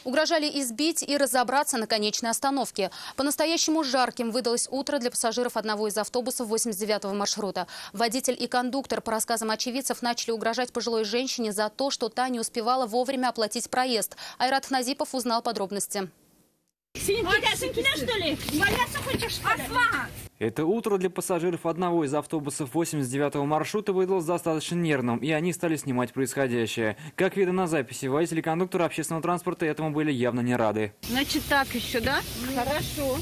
Угрожали избить и разобраться на конечной остановке. По-настоящему жарким выдалось утро для пассажиров одного из автобусов 89-го маршрута. Водитель и кондуктор, по рассказам очевидцев, начали угрожать пожилой женщине за то, что та не успевала вовремя оплатить проезд. Айрат Назипов узнал подробности. Это утро для пассажиров одного из автобусов 89-го маршрута выдалось достаточно нервным, и они стали снимать происходящее. Как видно на записи, водители и кондуктора общественного транспорта этому были явно не рады. Значит, так еще, да? Хорошо.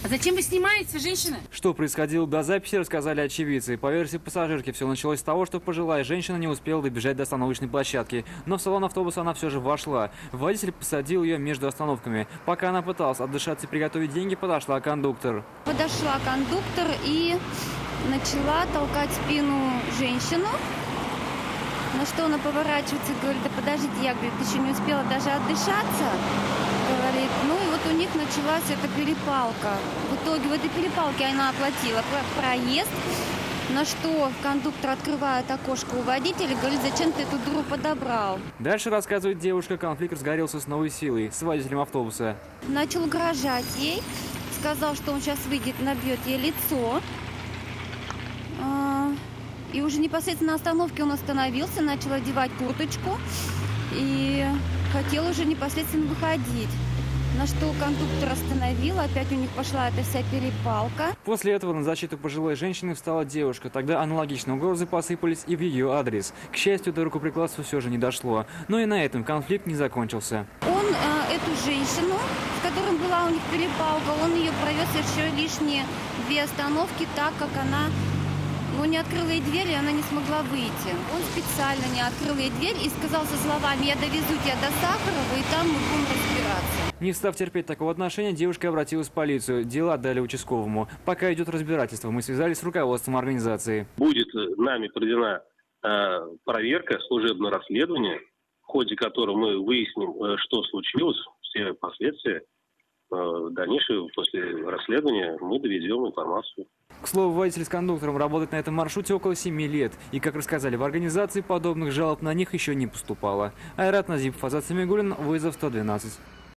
А зачем вы снимаете, женщина? Что происходило до записи, рассказали очевидцы. По версии пассажирки, все началось с того, что пожилая женщина не успела добежать до остановочной площадки. Но в салон автобуса она все же вошла. Водитель посадил ее между остановками. Пока она пыталась отдышаться и приготовить деньги, подошла кондуктор. Подошла кондуктор и начала толкать спину женщину. На что она поворачивается и говорит: да подождите, я, говорит, еще не успела даже отдышаться. Говорит, ну и вот у них началась эта перепалка. В итоге в этой перепалке она оплатила проезд, на что кондуктор открывает окошко у водителя и говорит: зачем ты эту дуру подобрал? Дальше рассказывает девушка, конфликт разгорелся с новой силой, с водителем автобуса. Начал угрожать ей, сказал, что он сейчас выйдет, набьет ей лицо. И уже непосредственно на остановке он остановился, начал одевать курточку и хотел уже непосредственно выходить. На что кондуктор остановил, опять у них пошла эта вся перепалка. После этого на защиту пожилой женщины встала девушка. Тогда аналогичные угрозы посыпались и в ее адрес. К счастью, до рукоприкладства все же не дошло. Но и на этом конфликт не закончился. Он эту женщину, с которой была у них перепалка, он ее провез еще лишние 2 остановки, так как она... Он не открыл ей дверь, и она не смогла выйти. Он специально не открыл ей дверь и сказал со словами: я довезу тебя до Сахарова, и там мы будем разбираться. Не став терпеть такого отношения, девушка обратилась в полицию. Дела отдали участковому. Пока идет разбирательство, мы связались с руководством организации. Будет нами проведена проверка, служебное расследование, в ходе которого мы выясним, что случилось, все последствия. Дальнейшее, после расследования, мы доведем информацию. К слову, водитель с кондуктором работает на этом маршруте около 7 лет. И, как рассказали в организации, подобных жалоб на них еще не поступало. Айрат Назипов, Азат Самигуллин, вызов 112.